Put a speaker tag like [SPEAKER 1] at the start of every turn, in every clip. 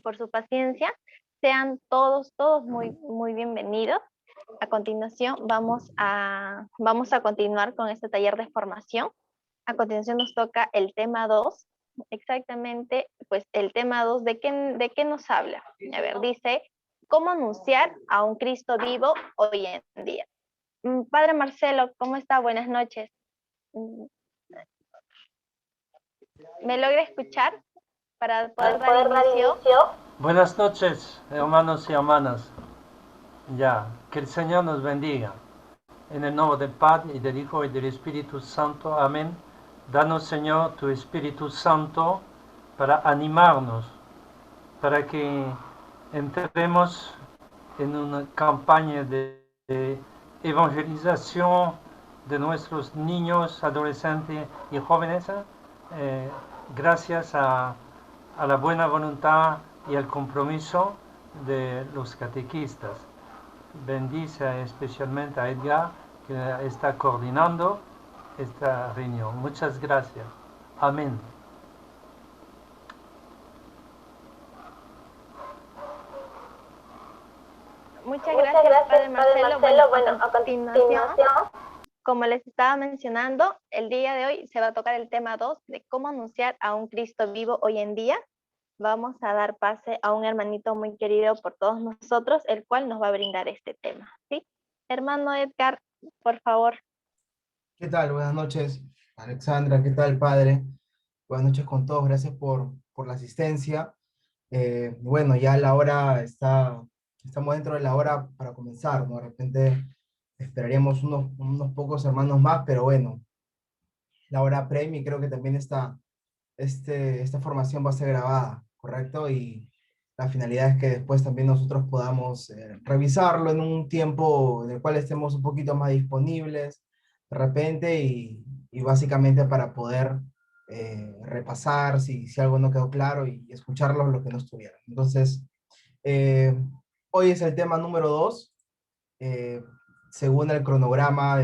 [SPEAKER 1] por su paciencia. Sean todos muy bienvenidos. A continuación vamos a continuar con este taller de formación. A continuación nos toca el tema 2. Exactamente, pues el tema 2, ¿de qué nos habla? A ver, dice, ¿cómo anunciar a un Cristo vivo hoy en día? Padre Marcelo, ¿cómo está? Buenas noches. ¿Me logra escuchar para poder dar inicio?
[SPEAKER 2] Buenas noches, hermanos y hermanas. Ya, que el Señor nos bendiga. En el nombre del Padre, y del Hijo, y del Espíritu Santo. Amén. Danos, Señor, tu Espíritu Santo para animarnos, para que entremos en una campaña de evangelización de nuestros niños, adolescentes y jóvenes, gracias a la buena voluntad y al compromiso de los catequistas. Bendice especialmente a Edgar, que está coordinando esta reunión. Muchas gracias. Amén.
[SPEAKER 1] Muchas gracias, Padre Marcelo. Bueno, a continuación, como les estaba mencionando, el día de hoy se va a tocar el tema 2 de cómo anunciar a un Cristo vivo hoy en día. Vamos a dar pase a un hermanito muy querido por todos nosotros, el cual nos va a brindar este tema, ¿sí? Hermano Edgar, por favor.
[SPEAKER 3] ¿Qué tal? Buenas noches, Alexandra. ¿Qué tal, padre? Buenas noches con todos. Gracias por la asistencia. Bueno, ya la hora estamos dentro de la hora para comenzar, ¿no? De repente esperaríamos unos pocos hermanos más, pero bueno, la hora premia y creo que también esta formación va a ser grabada, ¿correcto? Y la finalidad es que después también nosotros podamos revisarlo en un tiempo en el cual estemos un poquito más disponibles de repente y básicamente para poder repasar si algo no quedó claro y escucharlos lo que no estuvieron. Entonces, eh, hoy es el tema número 2. Según el cronograma,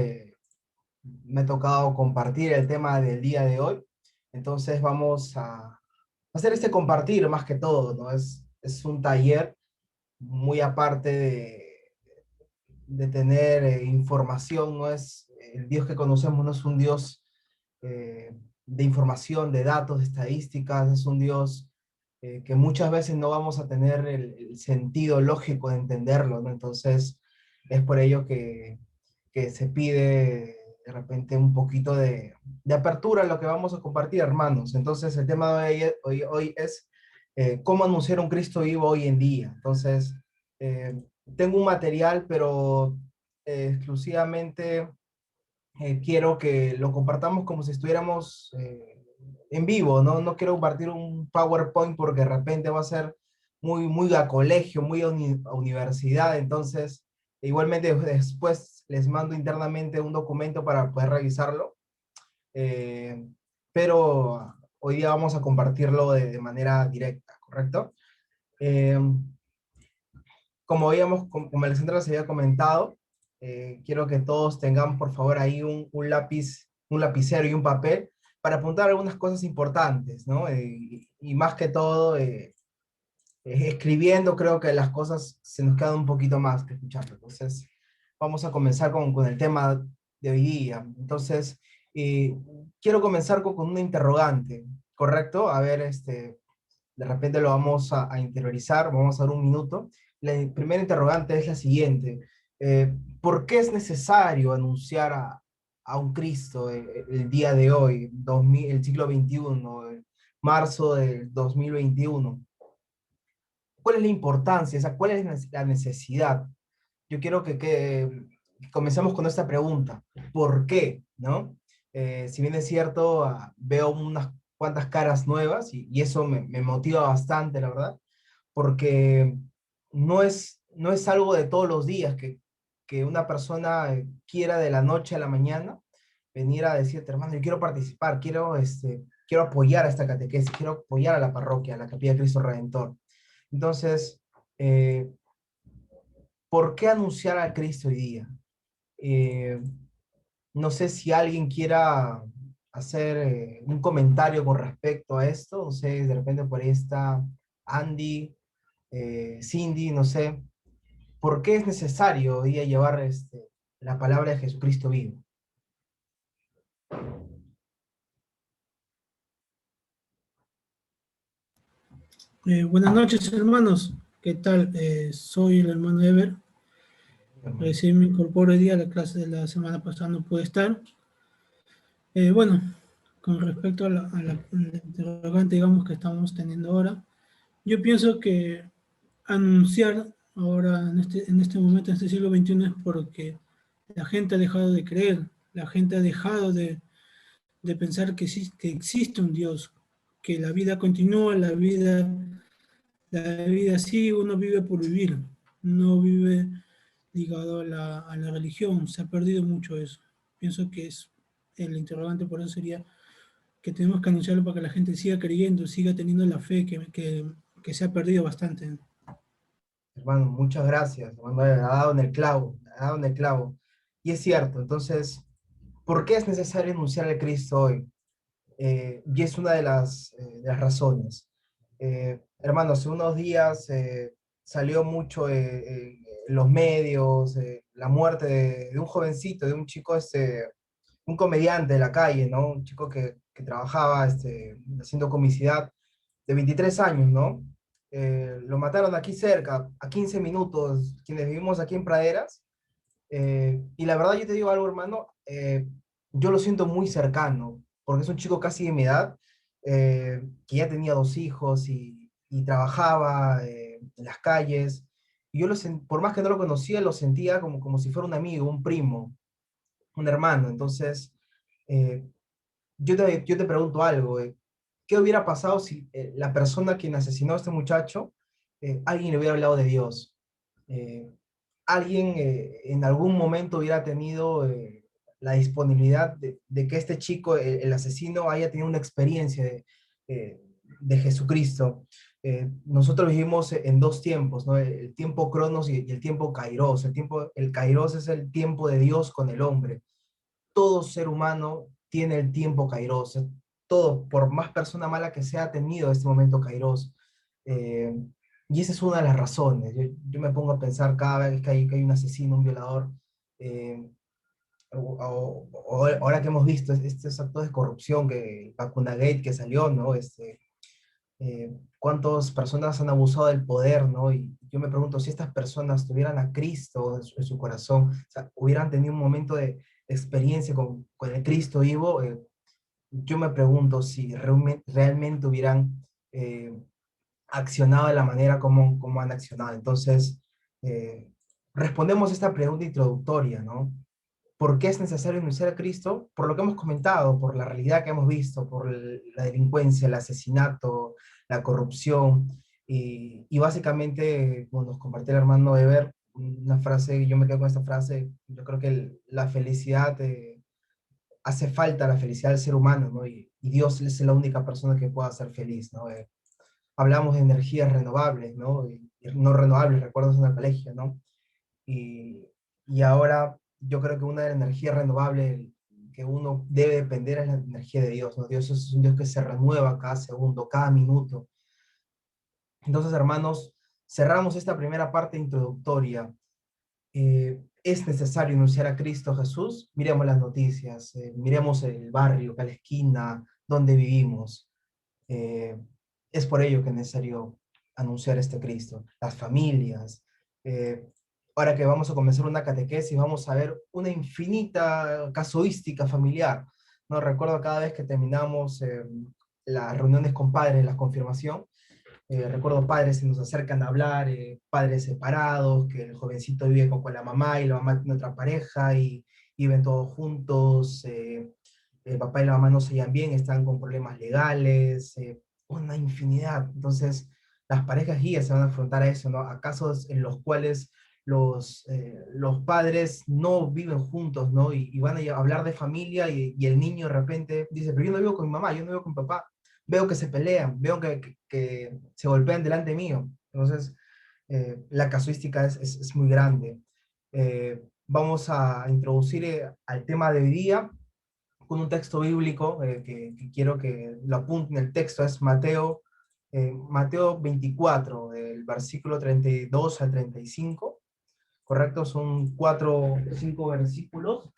[SPEAKER 3] me ha tocado compartir el tema del día de hoy. Entonces vamos a hacer este compartir más que todo, ¿no? Es un taller muy aparte de tener información, no es el Dios que conocemos, no es un Dios de información, de datos, de estadísticas, es un Dios que muchas veces no vamos a tener el sentido lógico de entenderlo, ¿no? Entonces es por ello que se pide de repente un poquito de apertura a lo que vamos a compartir, hermanos. Entonces el tema de hoy es cómo anunciar un Cristo vivo hoy en día. Entonces, tengo un material, pero exclusivamente quiero que lo compartamos como si estuviéramos en vivo, ¿no? No quiero compartir un PowerPoint porque de repente va a ser muy a colegio, muy a universidad, entonces igualmente después les mando internamente un documento para poder revisarlo, eh, pero hoy día vamos a compartirlo de manera directa, ¿correcto? Eh, como Alexandra les había comentado, quiero que todos tengamos por favor ahí un lápiz, un lapicero y un papel para apuntar algunas cosas importantes, ¿no? Y más que todo, escribiendo creo que las cosas se nos quedan un poquito más que escuchando. Entonces, vamos a comenzar con el tema de hoy día. Entonces, quiero comenzar con una interrogante, ¿correcto? A ver, de repente lo vamos a interiorizar, vamos a dar un minuto. La primera interrogante es la siguiente. ¿Por qué es necesario anunciar a un Cristo el día de hoy, el siglo XXI, marzo del 2021? ¿Cuál es la importancia? O sea, ¿cuál es la necesidad? Yo quiero que comencemos con esta pregunta. ¿Por qué? ¿No? Si bien es cierto, veo unas cuantas caras nuevas y eso me motiva bastante, la verdad, porque no es algo de todos los días que una persona quiera de la noche a la mañana venir a decirte, hermano, yo quiero participar, quiero apoyar a esta catequesis, quiero apoyar a la parroquia, a la Capilla de Cristo Redentor. Entonces, eh, ¿por qué anunciar a Cristo hoy día? Eh, no sé si alguien quiera hacer un comentario con respecto a esto. No sé, de repente por ahí está Andy Cindy, no sé, ¿por qué es necesario hoy día llevar la palabra de Jesucristo vivo?
[SPEAKER 4] Buenas noches, hermanos. ¿Qué tal? Soy el hermano Ever. Recién me incorporo hoy día a la clase de la semana pasada, no pude estar. Bueno, con respecto a la interrogante, digamos, que estamos teniendo ahora, yo pienso que anunciar ahora, en este momento, en este siglo XXI, es porque la gente ha dejado de creer, la gente ha dejado de pensar que existe un Dios, que la vida continúa, la vida sí, uno vive por vivir, no vive ligado a la religión, se ha perdido mucho eso. Pienso que es el interrogante, por eso sería que tenemos que anunciarlo para que la gente siga creyendo, siga teniendo la fe que se ha perdido bastante.
[SPEAKER 3] Hermano, muchas gracias, hermano, ha dado en el clavo, ha dado en el clavo. Y es cierto, entonces, ¿por qué es necesario anunciar a Cristo hoy? Y es una de las razones. Hermano, hace unos días salió mucho en los medios la muerte de un jovencito, de un chico, un comediante de la calle, ¿no? Un chico que trabajaba haciendo comicidad de 23 años, ¿no? Lo mataron aquí cerca, a 15 minutos, quienes vivimos aquí en Praderas. Y la verdad, yo te digo algo, hermano, yo lo siento muy cercano, porque es un chico casi de mi edad, que ya tenía dos hijos y trabajaba en las calles. Y yo por más que no lo conocía, lo sentía como si fuera un amigo, un primo, un hermano. Entonces, eh, yo te pregunto algo, ¿qué hubiera pasado si la persona quien asesinó a este muchacho, alguien le hubiera hablado de Dios? Eh, Alguien en algún momento hubiera tenido la disponibilidad de que este chico, el asesino, haya tenido una experiencia de Jesucristo. Nosotros vivimos en dos tiempos, ¿no? El tiempo Cronos y el tiempo Kairos. El Kairos es el tiempo de Dios con el hombre. Todo ser humano tiene el tiempo Kairos. Todo, por más persona mala que sea, ha tenido este momento Kairos. Eh, y esa es una de las razones. Yo me pongo a pensar cada vez que hay un asesino, un violador, eh, o ahora que hemos visto estos actos de corrupción, que Vacuna Gate que salió, ¿no? Cuántas personas han abusado del poder, ¿no? Y yo me pregunto si estas personas tuvieran a Cristo en su corazón, o sea, hubieran tenido un momento de experiencia con el Cristo vivo, yo me pregunto si realmente hubieran accionado de la manera como han accionado. Entonces, eh, respondemos esta pregunta introductoria, ¿no? ¿Por qué es necesario anunciar a Cristo? Por lo que hemos comentado, por la realidad que hemos visto, por la delincuencia, el asesinato, la corrupción, y básicamente, como nos compartió el hermano Eber, una frase, yo me quedo con esta frase, yo creo que la felicidad, hace falta la felicidad del ser humano, ¿no? Y Dios es la única persona que pueda ser feliz, ¿no? Hablamos de energías renovables, ¿no? Y no renovables, recuerdos en el colegio, ¿no? Y, y ahora yo creo que una de las energías renovables que uno debe depender es la energía de Dios, ¿no? Dios es un Dios que se renueva cada segundo, cada minuto. Entonces, hermanos, cerramos esta primera parte introductoria. Es necesario anunciar a Cristo Jesús. Miremos las noticias, miremos el barrio, cada esquina, donde vivimos. Eh, es por ello que es necesario anunciar este Cristo. Las familias. eh, Ahora que vamos a comenzar una catequesis, vamos a ver una infinita casuística familiar. No recuerdo cada vez que terminamos las reuniones con padres, la confirmación, recuerdo padres que nos acercan a hablar, padres separados, que el jovencito vive con la mamá y la mamá tiene otra pareja y viven todos juntos, el papá y la mamá no se llevan bien, están con problemas legales, una infinidad. Entonces, las parejas guías se van a afrontar a eso, ¿no? A casos en los cuales los padres no viven juntos, ¿no? Y van a hablar de familia y el niño de repente dice, pero yo no vivo con mi mamá, yo no vivo con mi papá. Veo que se pelean, veo que se golpean delante mío. Entonces, la casuística es muy grande. Vamos a introducir al tema de hoy día con un texto bíblico que quiero que lo apunten. El texto es Mateo 24, del versículo 32 al 35, ¿correcto? Son 4 o 5 versículos.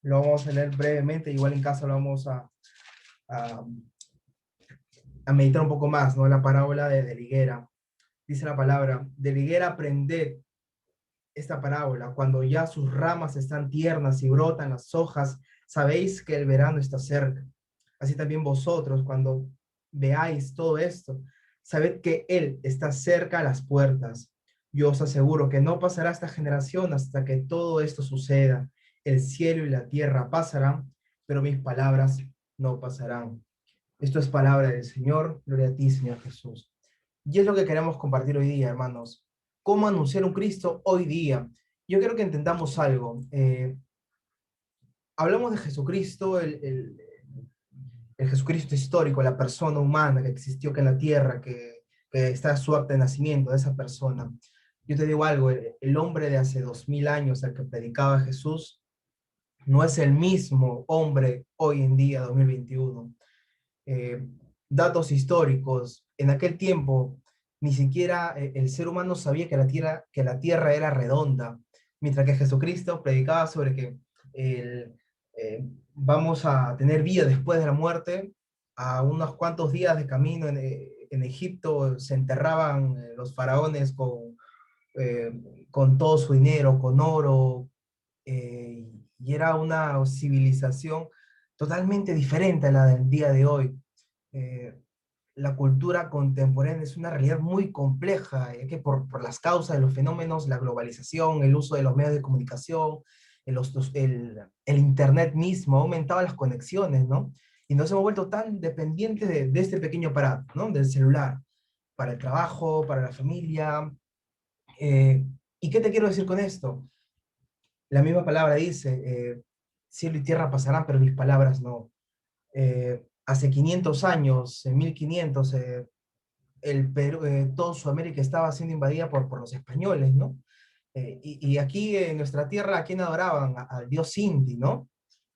[SPEAKER 3] Lo vamos a leer brevemente, igual en casa lo vamos a, a meditar un poco más, ¿no? La parábola de la higuera. Dice la palabra, de la higuera aprended esta parábola, cuando ya sus ramas están tiernas y brotan las hojas, sabéis que el verano está cerca. Así también vosotros, cuando veáis todo esto, sabed que Él está cerca a las puertas. Yo os aseguro que no pasará esta generación hasta que todo esto suceda. El cielo y la tierra pasarán, pero mis palabras no pasarán. Esto es palabra del Señor. Gloria a ti, Señor Jesús. Y es lo que queremos compartir hoy día, hermanos. ¿Cómo anunciar un Cristo hoy día? Yo quiero que entendamos algo. Hablamos de Jesucristo, el Jesucristo histórico, la persona humana que existió acá en la tierra, que está a su acta de nacimiento de esa persona. Yo te digo algo, el hombre de hace 2000 años al que predicaba Jesús no es el mismo hombre hoy en día, 2021. Datos históricos, en aquel tiempo ni siquiera el ser humano sabía que la tierra era redonda, mientras que Jesucristo predicaba sobre que vamos a tener vida después de la muerte. A unos cuantos días de camino en Egipto se enterraban los faraones con todo su dinero, con oro, y era una civilización totalmente diferente a la del día de hoy. eh, la cultura contemporánea es una realidad muy compleja, ya que por las causas de los fenómenos, la globalización, el uso de los medios de comunicación, el Internet mismo ha aumentado las conexiones, ¿no? Y nos hemos vuelto tan dependientes de este pequeño aparato, ¿no? Del celular, para el trabajo, para la familia. ¿Y qué te quiero decir con esto? La misma palabra dice, cielo y tierra pasarán, pero mis palabras no. Hace 500 años, en 1500, el Perú, toda Sudamérica estaba siendo invadida por los españoles, ¿no? Y aquí en nuestra tierra, ¿a quién adoraban? Al dios Inti, ¿no?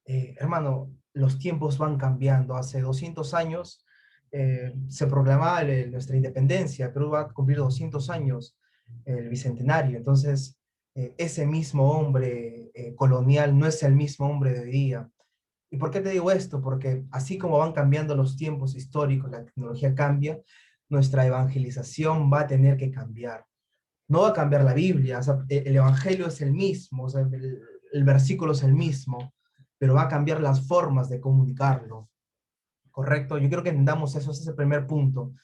[SPEAKER 3] Hermano, los tiempos van cambiando. Hace 200 años se proclamaba nuestra independencia. Perú va a cumplir 200 años, el bicentenario. Entonces, ese mismo hombre colonial no es el mismo hombre de hoy día. ¿Y por qué te digo esto? Porque así como van cambiando los tiempos históricos, la tecnología cambia, nuestra evangelización va a tener que cambiar. No va a cambiar la Biblia, o sea, el evangelio es el mismo, o sea, el versículo es el mismo, pero va a cambiar las formas de comunicarlo. ¿Correcto? Yo quiero que entendamos eso, ese es el primer punto.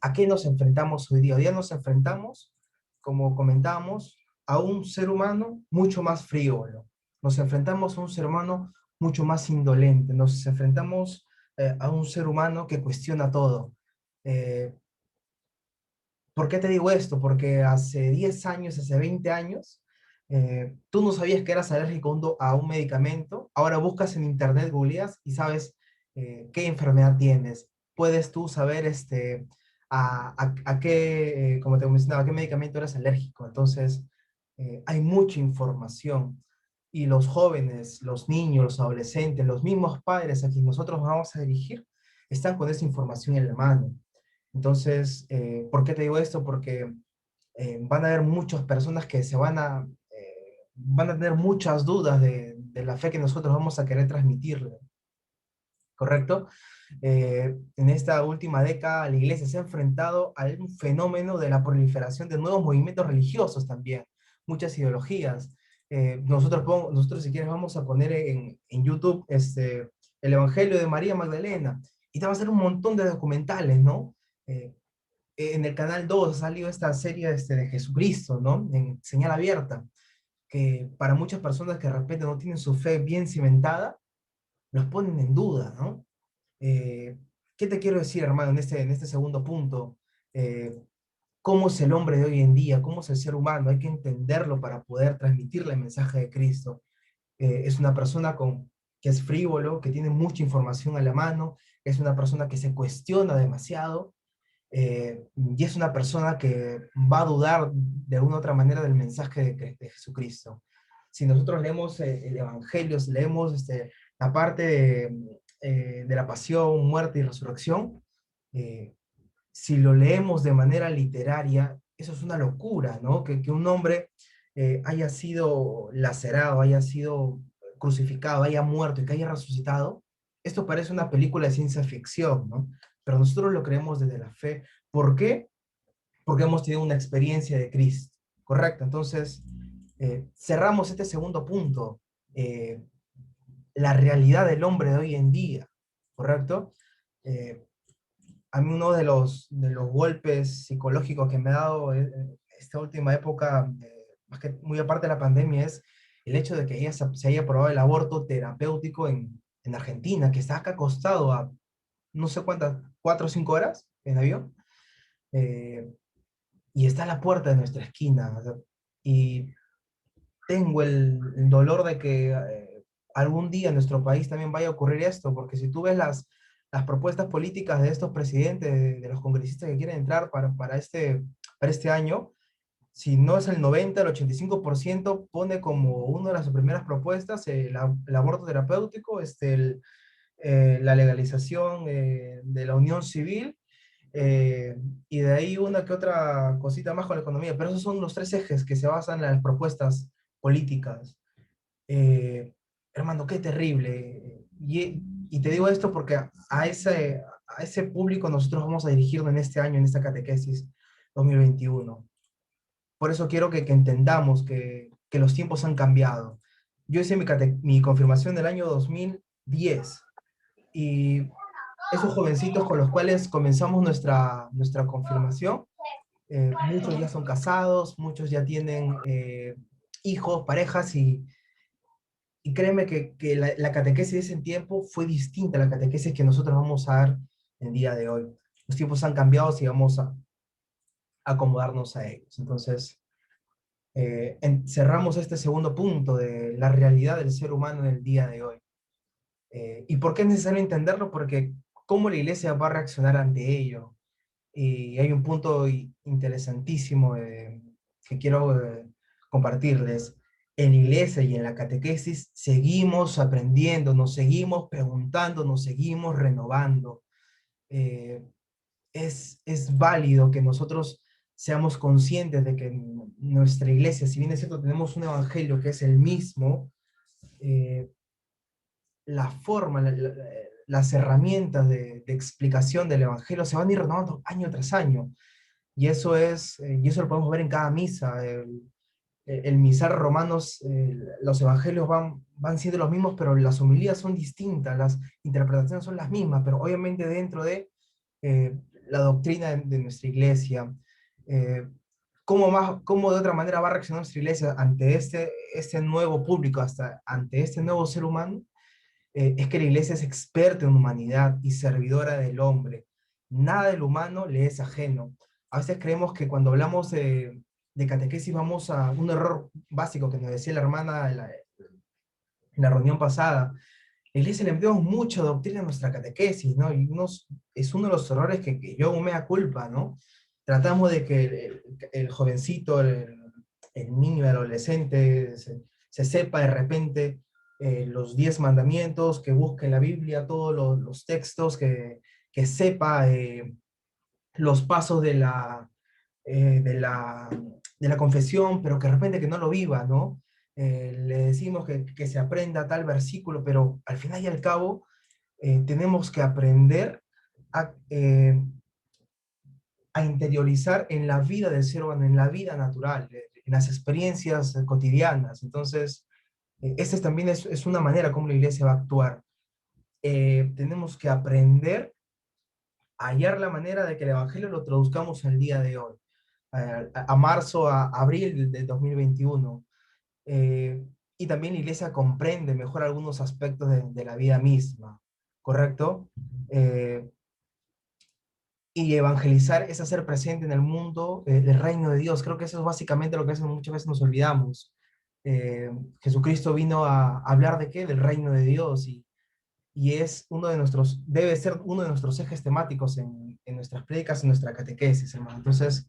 [SPEAKER 3] ¿A qué nos enfrentamos hoy día? Hoy día nos enfrentamos, como comentábamos, a un ser humano mucho más frívolo. Nos enfrentamos a un ser humano mucho más indolente. Nos enfrentamos a un ser humano que cuestiona todo. ¿Por qué te digo esto? Porque hace 10 años, hace 20 años, tú no sabías que eras alérgico a un medicamento. Ahora buscas en internet, googleas y sabes qué enfermedad tienes. Puedes tú saber a qué, como te mencionaba, a qué medicamento eres alérgico. Entonces, hay mucha información. Y los jóvenes, los niños, los adolescentes, los mismos padres a quienes nosotros vamos a dirigir, están con esa información en la mano. Entonces, ¿por qué te digo esto? Porque van a haber muchas personas que van a tener muchas dudas de la fe que nosotros vamos a querer transmitirle, ¿correcto? En esta última década la iglesia se ha enfrentado a un fenómeno de la proliferación de nuevos movimientos religiosos también, muchas ideologías. Nosotros si quieres vamos a poner en YouTube el Evangelio de María Magdalena y te va a hacer un montón de documentales, ¿no? Eh, en el canal 2 ha salido esta serie de Jesucristo, ¿no? En señal abierta, que para muchas personas que de repente no tienen su fe bien cimentada, los ponen en duda, ¿no? Eh, ¿Qué te quiero decir, hermano, en este segundo punto? Eh, ¿Cómo es el hombre de hoy en día? ¿Cómo es el ser humano? Hay que entenderlo para poder transmitirle el mensaje de Cristo. Es una persona que es frívolo, que tiene mucha información a la mano, es una persona que se cuestiona demasiado, y es una persona que va a dudar de alguna otra manera del mensaje de Jesucristo. Si nosotros leemos el Evangelio, si leemos la parte de la pasión, muerte y resurrección, si lo leemos de manera literaria, eso es una locura, ¿no? Que un hombre haya sido lacerado, haya sido crucificado, haya muerto y que haya resucitado, esto parece una película de ciencia ficción, ¿no? Pero nosotros lo creemos desde la fe. ¿Por qué? Porque hemos tenido una experiencia de Cristo, ¿correcto? Entonces, cerramos este segundo punto, la realidad del hombre de hoy en día, ¿correcto? A mí uno de los golpes psicológicos que me ha dado esta última época, más que muy aparte de la pandemia, es el hecho de que se haya aprobado el aborto terapéutico en Argentina, que está acá acostado a no sé cuántas, 4 o 5 horas en avión, eh, y está a la puerta de nuestra esquina. O sea, y tengo el dolor de que algún día en nuestro país también vaya a ocurrir esto, porque si tú ves las propuestas políticas de estos presidentes, de los congresistas que quieren entrar para este año, si no es el 90, el 85%, pone como una de las primeras propuestas el aborto terapéutico, la legalización de la unión civil, y de ahí una que otra cosita más con la economía, pero esos son los 3 ejes que se basan en las propuestas políticas. Eh, Hermano, qué terrible. Y te digo esto porque a ese público nosotros vamos a dirigirnos en este año, en esta catequesis 2021. Por eso quiero que entendamos que los tiempos han cambiado. Yo hice mi confirmación del año 2010 y esos jovencitos con los cuales comenzamos nuestra confirmación, muchos ya son casados, muchos ya tienen hijos, parejas, y créeme que la catequesis de ese tiempo fue distinta a la catequesis que nosotros vamos a dar el día de hoy. Los tiempos han cambiado y vamos a acomodarnos a ellos. Entonces, cerramos este segundo punto de la realidad del ser humano en el día de hoy. ¿Y por qué es necesario entenderlo? Porque cómo la iglesia va a reaccionar ante ello. Y hay un punto interesantísimo que quiero compartirles. En la iglesia y en la catequesis seguimos aprendiendo, nos seguimos preguntando, nos seguimos renovando. Eh, es válido que nosotros seamos conscientes de que en nuestra iglesia, si bien es cierto, tenemos un evangelio que es el mismo, eh, la forma, las herramientas de explicación del evangelio se van a ir renovando año tras año. Y eso lo podemos ver en cada misa. El misal romanos, los evangelios van siendo los mismos, pero las homilías son distintas, las interpretaciones son las mismas, pero obviamente dentro de la doctrina de nuestra iglesia. ¿Cómo de otra manera va a reaccionar nuestra iglesia ante este nuevo público, ante este nuevo ser humano? Es que la iglesia es experta en humanidad y servidora del hombre. Nada del humano le es ajeno. A veces creemos que cuando hablamos de catequesis vamos a un error básico que nos decía la hermana en la reunión pasada. La iglesia le metemos mucha doctrina a nuestra catequesis, ¿no? Es uno de los errores que yo me da culpa, ¿no? Tratamos de que el jovencito, el niño, el adolescente, se sepa de repente los 10 mandamientos, que busque en la Biblia todos los textos, que sepa los pasos de la confesión, pero que de repente que no lo viva, ¿no? Le decimos que se aprenda tal versículo, pero al final y al cabo tenemos que aprender a interiorizar en la vida del ser humano, en la vida natural, en las experiencias cotidianas. Entonces, esta también es una manera como la iglesia va a actuar. Tenemos que aprender a hallar la manera de que el evangelio lo traduzcamos el día de hoy, a marzo, a abril de 2021. Y también la iglesia comprende mejor algunos aspectos de la vida misma, ¿correcto? Y evangelizar es hacer presente en el mundo el reino de Dios. Creo que eso es básicamente lo que muchas veces nos olvidamos. Jesucristo vino a hablar de qué? Del reino de Dios, y es debe ser uno de nuestros ejes temáticos en nuestras prédicas, en nuestra catequesis, hermano. Entonces,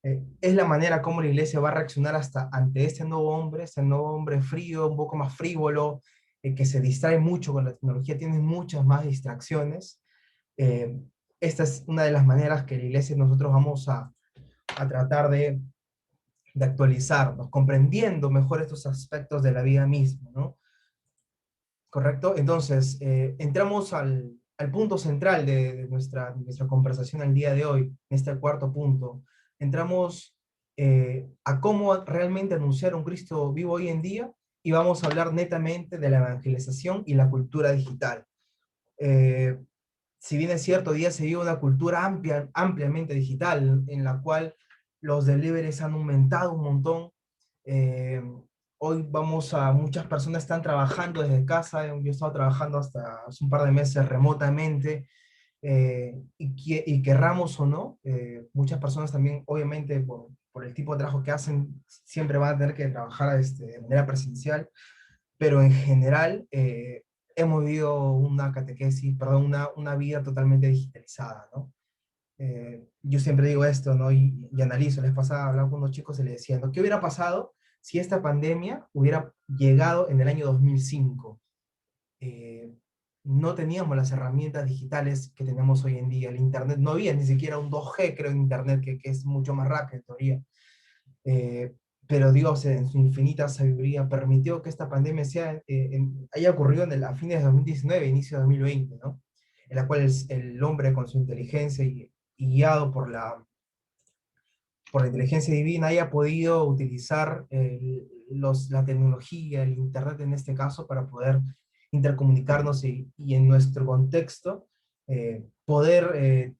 [SPEAKER 3] es la manera como la iglesia va a reaccionar ante este nuevo hombre frío, un poco más frívolo, que se distrae mucho con la tecnología, tienen muchas más distracciones. Esta es una de las maneras que la iglesia nosotros vamos a tratar de actualizarnos, comprendiendo mejor estos aspectos de la vida misma, ¿no? ¿Correcto? Entonces, entramos al punto central de nuestra conversación al día de hoy, en este cuarto punto. Entramos a cómo realmente anunciar un Cristo vivo hoy en día, y vamos a hablar netamente de la evangelización y la cultura digital. Eh, si bien es cierto, hoy día se vive una cultura ampliamente digital, en la cual los deliveries han aumentado un montón. Eh, Hoy muchas personas están trabajando desde casa. Yo he estado trabajando hasta hace un par de meses remotamente, y querramos o no, muchas personas también, obviamente, por el tipo de trabajo que hacen, siempre van a tener que trabajar de manera presencial, pero en general hemos vivido una catequesis, perdón, una vida totalmente digitalizada, ¿no? Yo siempre digo esto, ¿no? Y analizo. Les pasaba, hablaba con unos chicos y les decía, ¿no? ¿Qué hubiera pasado si esta pandemia hubiera llegado en el año 2005? Eh, no teníamos las herramientas digitales que tenemos hoy en día. El Internet, no había ni siquiera un 2G, creo, en Internet, que es mucho más rápido en teoría. Eh, pero Dios, en su infinita sabiduría, permitió que esta pandemia haya ocurrido a fines de 2019, inicio de 2020, ¿no? En la cual el hombre, con su inteligencia y guiado por la inteligencia divina, haya podido utilizar la tecnología, el Internet en este caso, para poder intercomunicarnos y en nuestro contexto poder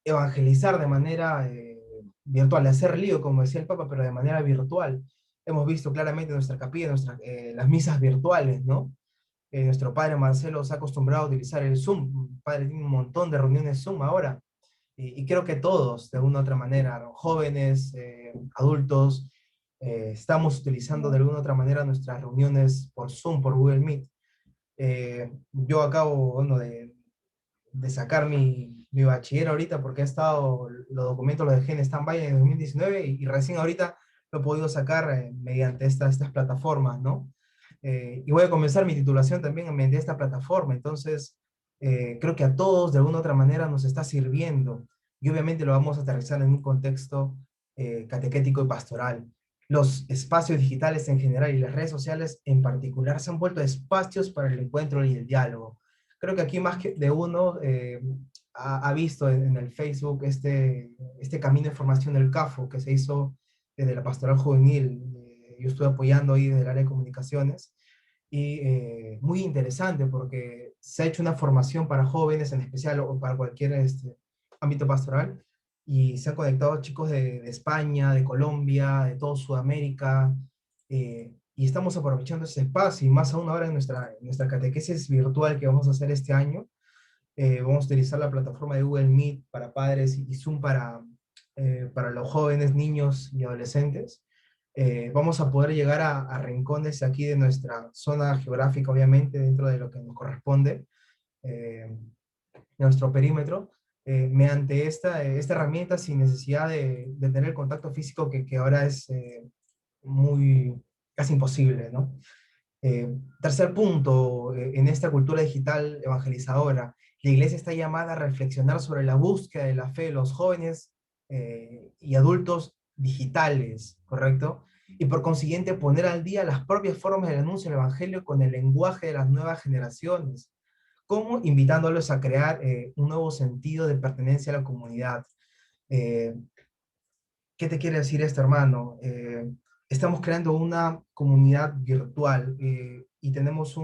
[SPEAKER 3] evangelizar de manera virtual, hacer lío, como decía el Papa, pero de manera virtual. Hemos visto claramente en nuestra capilla, las misas virtuales, ¿no? Nuestro padre Marcelo se ha acostumbrado a utilizar el Zoom. Mi padre tiene un montón de reuniones Zoom ahora. Y creo que todos, de una u otra manera, ¿no? Jóvenes, adultos, estamos utilizando de alguna u otra manera nuestras reuniones por Zoom, por Google Meet. Yo acabo, bueno, de sacar mi bachiller ahorita, porque los documentos los dejé en stand-by en 2019, y recién ahorita lo he podido sacar mediante estas plataformas, ¿no? Y voy a comenzar mi titulación también mediante esta plataforma. Entonces, creo que a todos de alguna u otra manera nos está sirviendo, y obviamente lo vamos a aterrizar en un contexto catequético y pastoral. Los espacios digitales en general y las redes sociales en particular se han vuelto espacios para el encuentro y el diálogo. Creo que aquí más que de uno ha visto en el Facebook este camino de formación del CAFO que se hizo desde la Pastoral Juvenil. Yo estuve apoyando ahí desde el área de comunicaciones, y muy interesante porque se ha hecho una formación para jóvenes en especial, o para cualquier ámbito pastoral, y se han conectado chicos de España, de Colombia, de toda Sudamérica, y estamos aprovechando ese espacio, y más aún ahora en nuestra catequesis virtual que vamos a hacer este año. Vamos a utilizar la plataforma de Google Meet para padres y Zoom para los jóvenes, niños y adolescentes. Vamos a poder llegar a rincones aquí de nuestra zona geográfica, obviamente, dentro de lo que nos corresponde, nuestro perímetro, mediante esta herramienta, sin necesidad de tener contacto físico, que ahora es casi imposible, ¿no? Tercer punto, en esta cultura digital evangelizadora, la iglesia está llamada a reflexionar sobre la búsqueda de la fe de los jóvenes y adultos digitales, ¿correcto? Y por consiguiente poner al día las propias formas del anuncio del evangelio con el lenguaje de las nuevas generaciones, como invitándolos a crear un nuevo sentido de pertenencia a la comunidad. Eh, ¿Qué te quiere decir esto, hermano? Estamos creando una comunidad virtual, y tenemos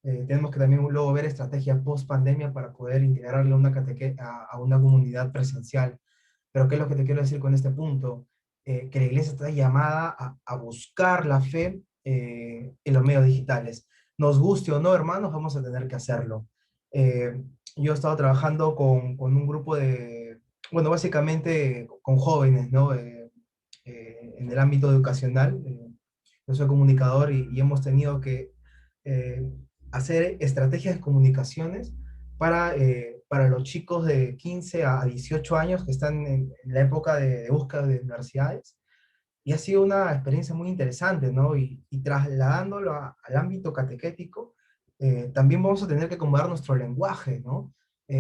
[SPEAKER 3] que también luego ver estrategias post pandemia para poder integrarle a una comunidad presencial. Pero ¿qué es lo que te quiero decir con este punto? Que la iglesia está llamada a buscar la fe en los medios digitales. Nos guste o no, hermanos, vamos a tener que hacerlo. Yo he estado trabajando con un grupo bueno, básicamente con jóvenes, ¿no? En el ámbito educacional. Yo soy comunicador, y hemos tenido que eh, hacer estrategias de comunicaciones para los chicos de 15 a 18 años que están en la época de búsqueda de universidades, y ha sido una experiencia muy interesante, ¿no? Y trasladándolo al ámbito catequético, también vamos a tener que acomodar nuestro lenguaje, ¿no?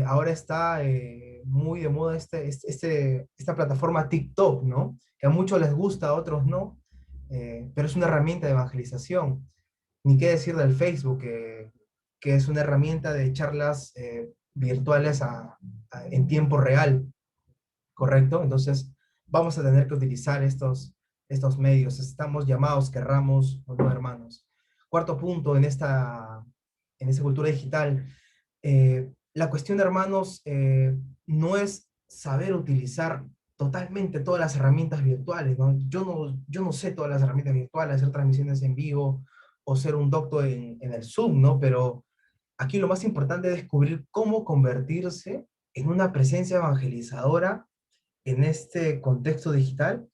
[SPEAKER 3] Ahora está muy de moda esta plataforma TikTok, ¿no? Que a muchos les gusta, a otros no, pero es una herramienta de evangelización. Ni qué decir del Facebook, que es una herramienta de charlas virtuales en tiempo real, ¿correcto? Entonces, vamos a tener que utilizar estos medios. Estamos llamados, querramos o no, hermanos. Cuarto punto en esta cultura digital. La cuestión, hermanos, no es saber utilizar totalmente todas las herramientas virtuales, ¿no? Yo no sé todas las herramientas virtuales, hacer transmisiones en vivo o ser un doctor en el Zoom, ¿no? Pero aquí lo más importante es descubrir cómo convertirse en una presencia evangelizadora en este contexto digital,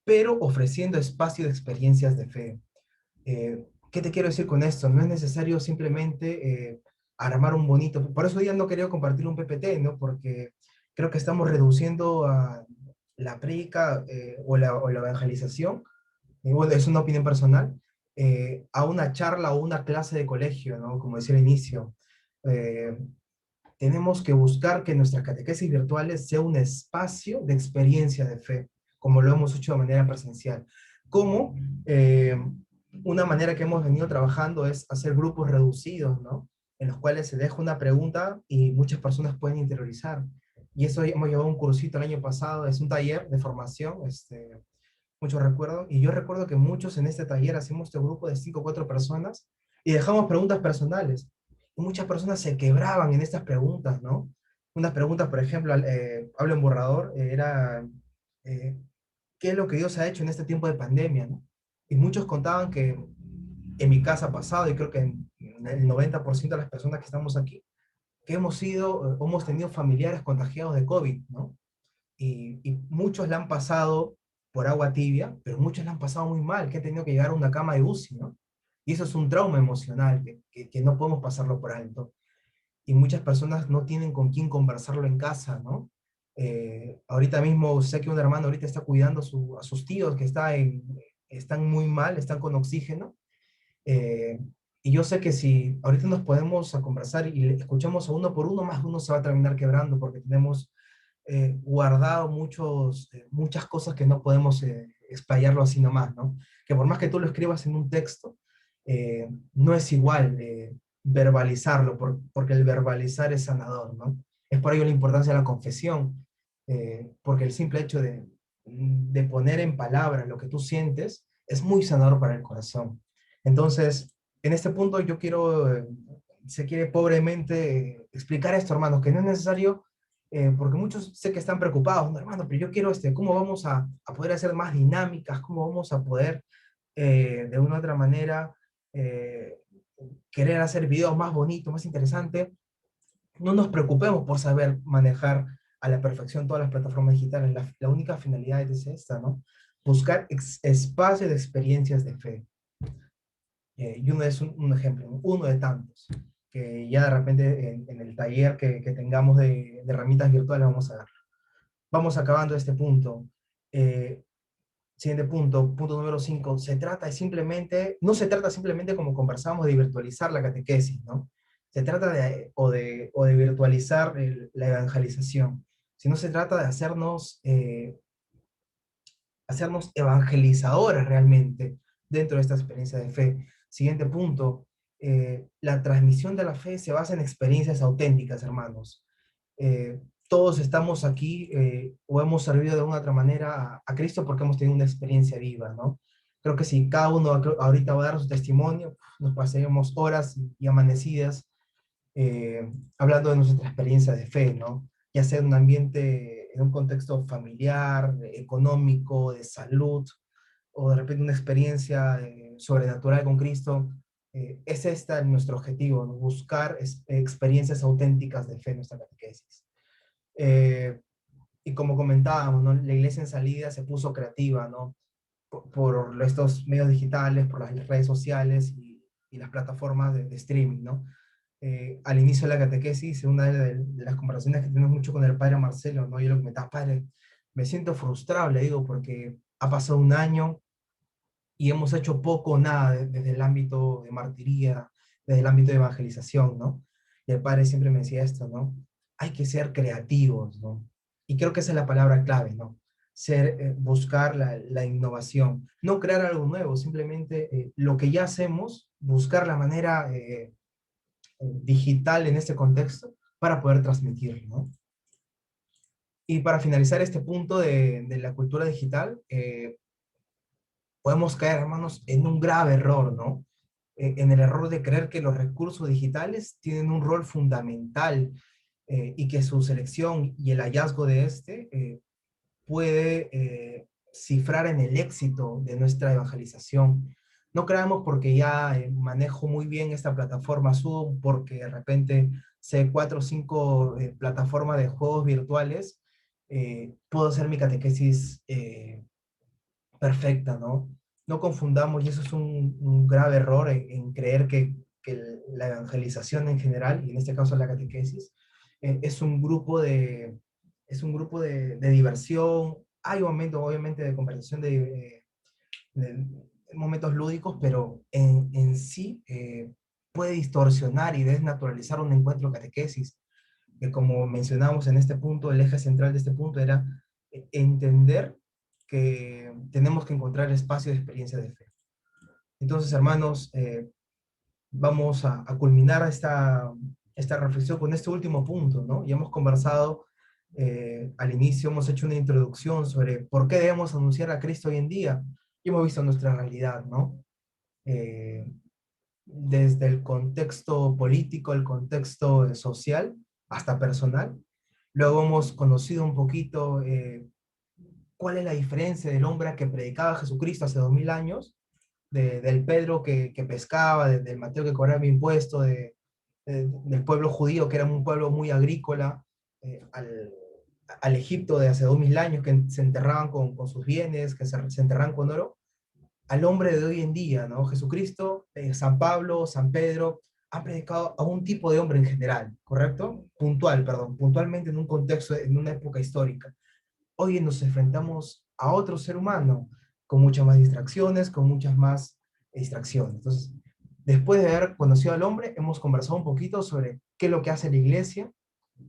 [SPEAKER 3] pero ofreciendo espacio de experiencias de fe. ¿Qué te quiero decir con esto? No es necesario simplemente armar un bonito, por eso ya no quería compartir un PPT, ¿no? Porque creo que estamos reduciendo a la prédica o la evangelización, bueno, es una opinión personal, a una charla o una clase de colegio, ¿no? Como decía al inicio. Eh, Tenemos que buscar que nuestras catequesis virtuales sea un espacio de experiencia de fe, como lo hemos hecho de manera presencial. Como una manera que hemos venido trabajando es hacer grupos reducidos, ¿no? En los cuales se deja una pregunta y muchas personas pueden interiorizar. Y eso hemos llevado un cursito el año pasado, es un taller de formación, muchos recuerdo, y yo recuerdo que muchos en este taller hacemos este grupo de 5 o 4 personas y dejamos preguntas personales. Y muchas personas se quebraban en estas preguntas, ¿no? Unas preguntas, por ejemplo, hablo en borrador, era, eh, ¿qué es lo que Dios ha hecho en este tiempo de pandemia, ¿no? Y muchos contaban que en mi casa ha pasado, y creo que en el 90% de las personas que estamos aquí, que hemos tenido familiares contagiados de COVID, ¿no? Y muchos la han pasado por agua tibia, pero muchos la han pasado muy mal, que han tenido que llegar a una cama de UCI, ¿no? Y eso es un trauma emocional que no podemos pasarlo por alto. Y muchas personas no tienen con quién conversarlo en casa, ¿no? Ahorita mismo sé que un hermano ahorita está cuidando a sus tíos que están muy mal, están con oxígeno. eh, y yo sé que si ahorita nos podemos a conversar y escuchamos a uno por uno, más uno se va a terminar quebrando porque tenemos guardado muchas cosas que no podemos explayarlo así nomás, ¿no? Que por más que tú lo escribas en un texto, no es igual verbalizarlo, porque el verbalizar es sanador, ¿no? Es por ello la importancia de la confesión, porque el simple hecho de poner en palabras lo que tú sientes es muy sanador para el corazón. Entonces, en este punto yo quiero, se quiere pobremente explicar esto, hermanos, que no es necesario porque muchos sé que están preocupados, no, hermano, pero yo quiero, ¿cómo vamos a poder hacer más dinámicas? ¿Cómo vamos a poder, de una u otra manera, eh, querer hacer videos más bonitos, más interesantes? No nos preocupemos por saber manejar a la perfección todas las plataformas digitales. La única finalidad es esta, ¿no? Buscar espacios de experiencias de fe. Y uno es un ejemplo, ¿no? Uno de tantos, que ya de repente en el taller que tengamos de herramientas virtuales vamos a ver. Vamos acabando este punto. Eh, Siguiente punto, punto número 5. No se trata simplemente como conversamos de virtualizar la catequesis, ¿no? Se trata o de virtualizar la evangelización, sino se trata de hacernos evangelizadores realmente dentro de esta experiencia de fe. Siguiente punto, la transmisión de la fe se basa en experiencias auténticas, hermanos. Todos estamos aquí o hemos servido de una u otra manera a Cristo porque hemos tenido una experiencia viva, ¿no? Creo que si cada uno ahorita va a dar su testimonio, nos pasaríamos horas y amanecidas hablando de nuestra experiencia de fe, ¿no? Ya sea en un ambiente, en un contexto familiar, económico, de salud, o de repente una experiencia sobrenatural con Cristo. Es este nuestro objetivo, ¿no? Buscar experiencias auténticas de fe en nuestra catequesis. Y como comentábamos, ¿no? La iglesia en salida se puso creativa, ¿no? Por estos medios digitales, por las redes sociales y las plataformas de streaming, ¿no? Al inicio de la catequesis, una de las conversaciones que tenemos mucho con el padre Marcelo, ¿no? Yo lo que me está, padre, me siento frustrado, le digo, porque ha pasado un año y hemos hecho poco o nada desde el ámbito de martiría, desde el ámbito de evangelización, ¿no? Y el padre siempre me decía esto, ¿no? Hay que ser creativos, ¿no? Y creo que esa es la palabra clave, ¿no? Buscar la innovación, no crear algo nuevo, simplemente lo que ya hacemos, buscar la manera digital en este contexto para poder transmitirlo, ¿no? Y para finalizar este punto de la cultura digital, podemos caer, hermanos, en un grave error, ¿no? En el error de creer que los recursos digitales tienen un rol fundamental y que su selección y el hallazgo de este puede cifrar en el éxito de nuestra evangelización. No creamos porque ya manejo muy bien esta plataforma Zoom, porque de repente sé 4 o 5 plataformas de juegos virtuales, puedo hacer mi catequesis perfecta, ¿no? No confundamos, y eso es un grave error en creer que la evangelización en general, y en este caso la catequesis, es un grupo de diversión. Hay momentos, obviamente, de conversación de momentos lúdicos, pero en sí puede distorsionar y desnaturalizar un encuentro catequesis, que como mencionamos en este punto, el eje central de este punto era entender que tenemos que encontrar espacio de experiencia de fe. Entonces, hermanos, vamos a culminar esta reflexión con este último punto, ¿no? Ya hemos conversado al inicio, hemos hecho una introducción sobre por qué debemos anunciar a Cristo hoy en día, y hemos visto nuestra realidad, ¿no? Eh, Desde el contexto político, el contexto social, hasta personal. Luego hemos conocido un poquito cuál es la diferencia del hombre que predicaba Jesucristo hace 2000 años, del Pedro que pescaba, del Mateo que cobraba impuestos, del pueblo judío, que era un pueblo muy agrícola, al Egipto de hace 2000 años, que se enterraban con sus bienes, que se enterraban con oro, al hombre de hoy en día, ¿no? Jesucristo, San Pablo, San Pedro, han predicado a un tipo de hombre en general, ¿correcto? Puntualmente en un contexto, en una época histórica. Hoy nos enfrentamos a otro ser humano con muchas más distracciones, con muchas más distracciones. Entonces, después de haber conocido al hombre, hemos conversado un poquito sobre qué es lo que hace la iglesia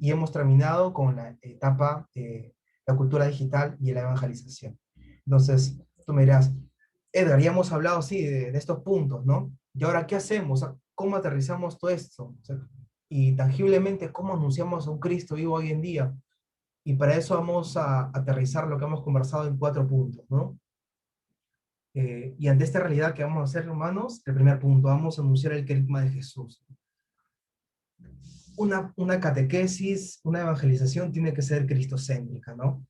[SPEAKER 3] y hemos terminado con la etapa de la cultura digital y la evangelización. Entonces, tú me dirás, Edgar, ya hemos hablado, sí, de estos puntos, ¿no? ¿Y ahora qué hacemos? ¿Cómo aterrizamos todo esto? O sea, y tangiblemente, ¿cómo anunciamos a un Cristo vivo hoy en día? Y para eso vamos a aterrizar lo que hemos conversado en 4 puntos, ¿no? Y ante esta realidad que vamos a hacer, hermanos, el primer punto, vamos a anunciar el querigma de Jesús. Una catequesis, una evangelización tiene que ser cristocéntrica, ¿no?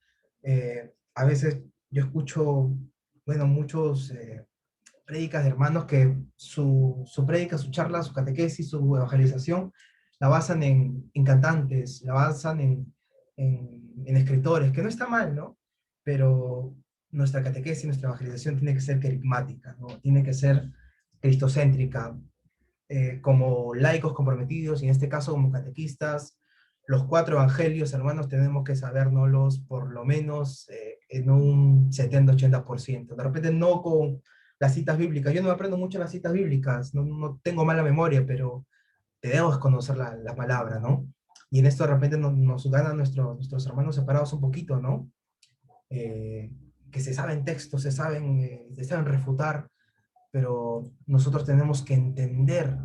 [SPEAKER 3] A veces yo escucho, bueno, muchos prédicas de hermanos que su prédica, su charla, su catequesis, su evangelización, la basan en cantantes, la basan en escritores, que no está mal, ¿no? Pero nuestra catequesis, nuestra evangelización tiene que ser querigmática, ¿no? Tiene que ser cristocéntrica, como laicos comprometidos, y en este caso como catequistas, los 4 evangelios, hermanos, tenemos que sabernoslos por lo menos en un 70-80%. De repente no con las citas bíblicas. Yo no me aprendo mucho las citas bíblicas, no tengo mala memoria, pero debemos conocer la palabra, ¿no? Y en esto de repente nos ganan nuestros hermanos separados un poquito, ¿no? Que se saben textos, se saben refutar, pero nosotros tenemos que entender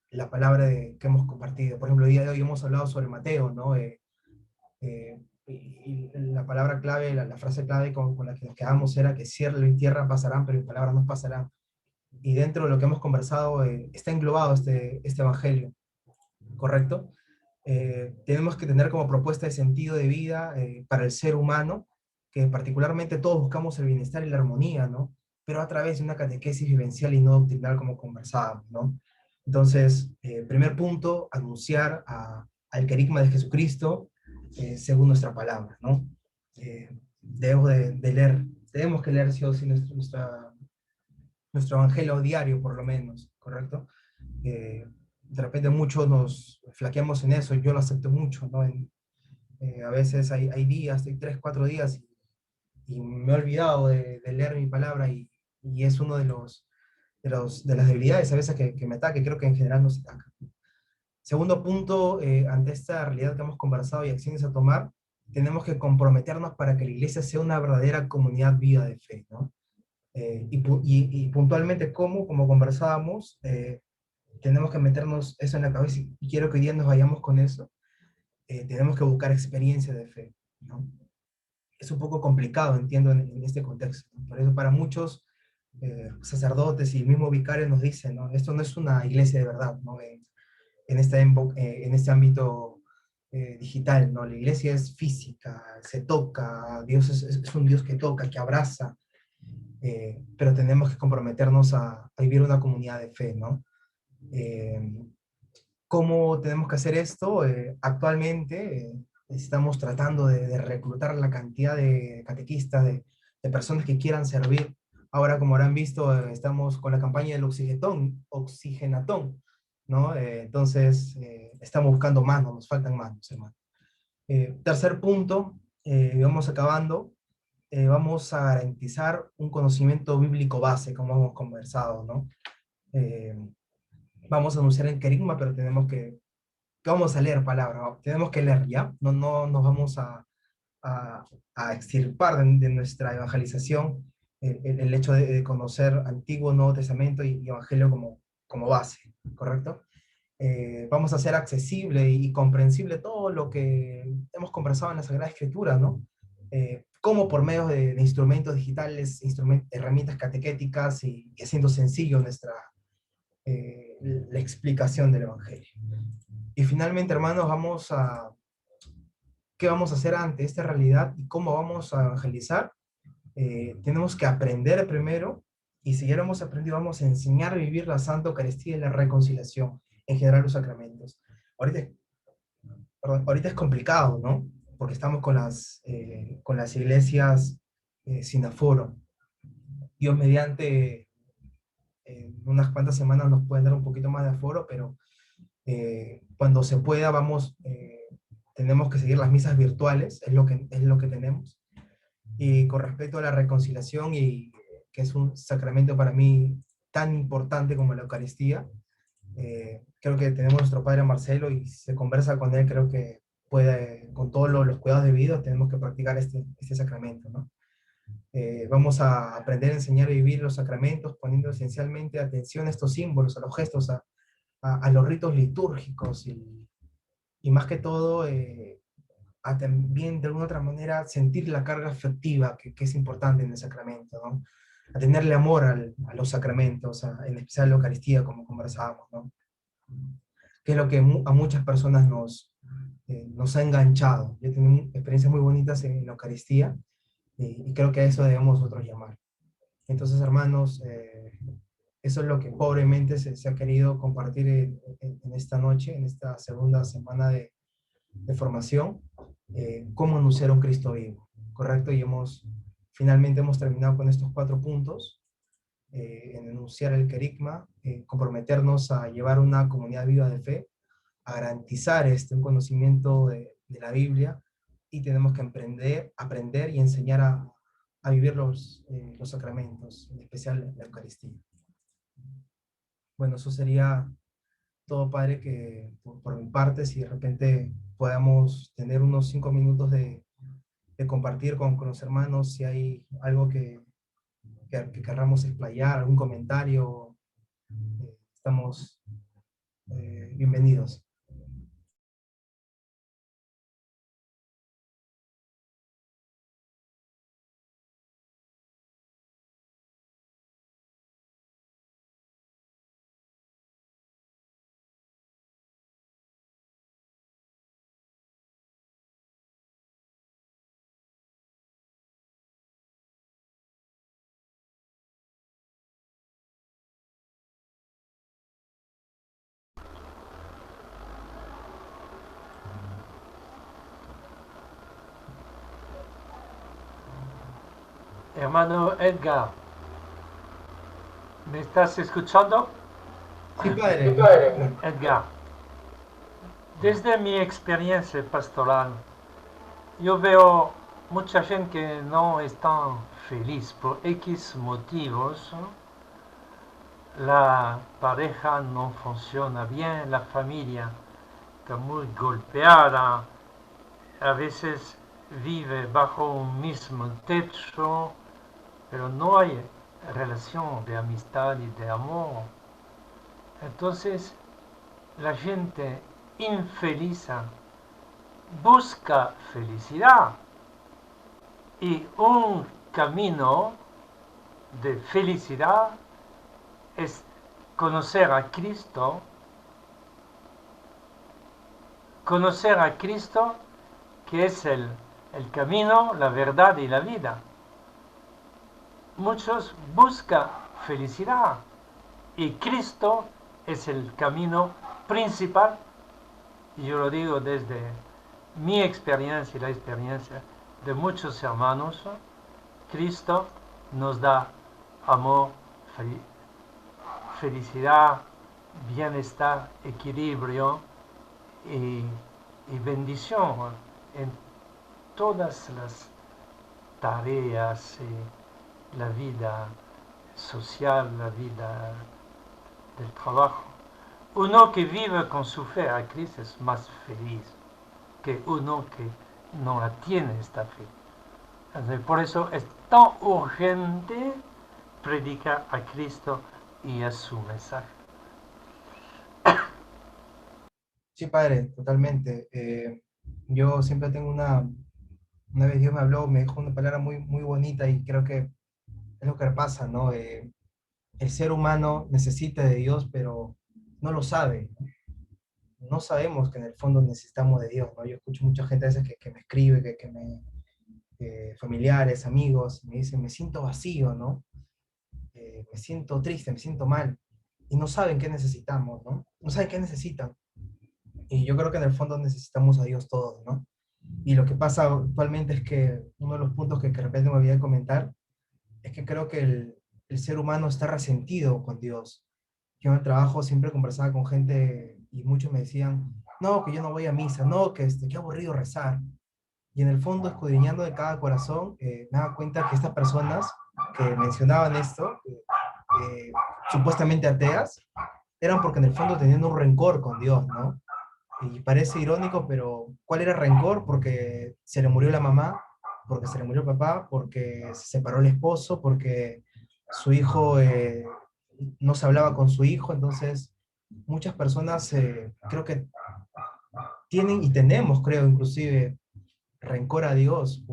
[SPEAKER 3] la palabra que hemos compartido. Por ejemplo, el día de hoy hemos hablado sobre Mateo, ¿no? Y la palabra clave, la frase clave con la que nos quedamos era que cielo y tierra pasarán, pero mis palabras no pasarán. Y dentro de lo que hemos conversado está englobado este evangelio, ¿correcto? Tenemos que tener como propuesta de sentido de vida para el ser humano, que particularmente todos buscamos el bienestar y la armonía, ¿no? Pero a través de una catequesis vivencial y no doctrinal como conversábamos, ¿no? Entonces, primer punto, anunciar al querigma de Jesucristo según nuestra palabra, ¿no? Tenemos que leer sí o sí nuestro evangelio diario, por lo menos, ¿correcto? De repente muchos nos flaqueamos en eso, yo lo acepto mucho, ¿no? A veces hay días, hay 3, 4 días, y me he olvidado de leer mi palabra, y y es uno de las debilidades a veces que me ataca, y creo que en general nos ataca. Segundo punto, ante esta realidad que hemos conversado y acciones a tomar, tenemos que comprometernos para que la iglesia sea una verdadera comunidad viva de fe, ¿no? Y puntualmente, como conversábamos, tenemos que meternos eso en la cabeza, y quiero que hoy día nos vayamos con eso. Tenemos que buscar experiencia de fe, ¿no? Es un poco complicado, entiendo, en este contexto, ¿no? Por eso para muchos sacerdotes y el mismo vicario nos dicen, ¿no? Esto no es una iglesia de verdad, ¿no? En este ámbito digital, ¿no? La iglesia es física, se toca, Dios es un Dios que toca, que abraza, pero tenemos que comprometernos a vivir una comunidad de fe, ¿no? ¿Cómo tenemos que hacer esto? Actualmente estamos tratando de reclutar la cantidad de catequistas, de personas que quieran servir. Ahora, como habrán visto, estamos con la campaña del oxigenatón, ¿no? Entonces, estamos buscando manos, nos faltan manos, hermano. Tercer punto, vamos acabando, vamos a garantizar un conocimiento bíblico base, como hemos conversado, ¿no? Vamos a anunciar el querigma, pero que vamos a leer palabra, tenemos que leer, ¿ya? No nos vamos a extirpar de nuestra evangelización el hecho de conocer Antiguo, Nuevo Testamento y Evangelio como base, ¿correcto? Vamos a hacer accesible y comprensible todo lo que hemos conversado en la Sagrada Escritura, ¿no? Como por medio de instrumentos digitales, herramientas catequéticas y haciendo sencillo la explicación del Evangelio. Y finalmente, hermanos, ¿qué vamos a hacer ante esta realidad y cómo vamos a evangelizar? Tenemos que aprender primero, y si ya lo hemos aprendido, vamos a enseñar a vivir la Santa Eucaristía y la reconciliación, en general los sacramentos. Ahorita es complicado, ¿no? Porque estamos con las iglesias sin aforo. Dios mediante, en unas cuantas semanas nos pueden dar un poquito más de aforo, pero cuando se pueda tenemos que seguir las misas virtuales, es lo que tenemos. Y con respecto a la reconciliación, que es un sacramento para mí tan importante como la Eucaristía, creo que tenemos nuestro padre Marcelo, y si se conversa con él, creo que puede, con todos los cuidados debidos, tenemos que practicar este sacramento, ¿no? Vamos a aprender a enseñar a vivir los sacramentos, poniendo esencialmente atención a estos símbolos, a los gestos, a los ritos litúrgicos, y más que todo, a también de alguna otra manera sentir la carga afectiva que es importante en el sacramento, ¿no? A tenerle amor a los sacramentos, en especial la Eucaristía, como conversábamos, ¿no? Que es lo que a muchas personas nos ha enganchado. Yo tengo experiencias muy bonitas en la Eucaristía, y creo que a eso debemos nosotros llamar. Entonces, hermanos, eso es lo que pobremente se ha querido compartir en esta noche, en esta segunda semana de formación, cómo anunciar un Cristo vivo, ¿correcto? Y finalmente hemos terminado con estos 4 puntos, en enunciar el querigma, comprometernos a llevar una comunidad viva de fe, a garantizar un conocimiento de la Biblia, y tenemos que aprender y enseñar a vivir los sacramentos, en especial la Eucaristía. Bueno, eso sería todo, padre, que por mi parte, si de repente podamos tener unos 5 minutos de compartir con los hermanos, si hay algo que querramos explayar, algún comentario, estamos bienvenidos.
[SPEAKER 2] Hermano Edgar, ¿me estás escuchando?
[SPEAKER 3] Sí, padre.
[SPEAKER 2] Edgar, desde mi experiencia pastoral, yo veo mucha gente que no está feliz por X motivos, la pareja no funciona bien, la familia está muy golpeada, a veces vive bajo un mismo techo, pero no hay relación de amistad y de amor. Entonces, la gente infeliz busca felicidad y un camino de felicidad es conocer a Cristo que es el camino, la verdad y la vida. Muchos buscan felicidad y Cristo es el camino principal, y yo lo digo desde mi experiencia y la experiencia de muchos hermanos. Cristo nos da amor, felicidad, bienestar, equilibrio y bendición en todas las tareas y la vida social, la vida del trabajo. Uno que vive con su fe a Cristo es más feliz que uno que no la tiene esta fe. Entonces, por eso es tan urgente predicar a Cristo y a su mensaje.
[SPEAKER 3] Sí, padre, totalmente. Yo siempre tengo una vez Dios me habló, me dijo una palabra muy, muy bonita y creo que es lo que pasa, ¿no? El ser humano necesita de Dios, pero no lo sabe. No sabemos que en el fondo necesitamos de Dios, ¿no? Yo escucho mucha gente a veces que me escribe, familiares, amigos, me dicen, me siento vacío, ¿no? Me siento triste, me siento mal. Y no saben qué necesitamos, ¿no? No saben qué necesitan. Y yo creo que en el fondo necesitamos a Dios todos, ¿no? Y lo que pasa actualmente es que uno de los puntos que de repente me olvidé comentar es que creo que el ser humano está resentido con Dios. Yo en el trabajo siempre conversaba con gente y muchos me decían, no, que yo no voy a misa, no, que qué aburrido rezar. Y en el fondo, escudriñando de cada corazón, me daba cuenta que estas personas que mencionaban esto, supuestamente ateas, eran porque en el fondo tenían un rencor con Dios, ¿no? Y parece irónico, pero ¿cuál era el rencor? Porque se le murió la mamá, porque se le murió el papá, porque se separó el esposo, porque su hijo no se hablaba con su hijo. Entonces muchas personas creo que tienen y tenemos, creo, inclusive rencor a Dios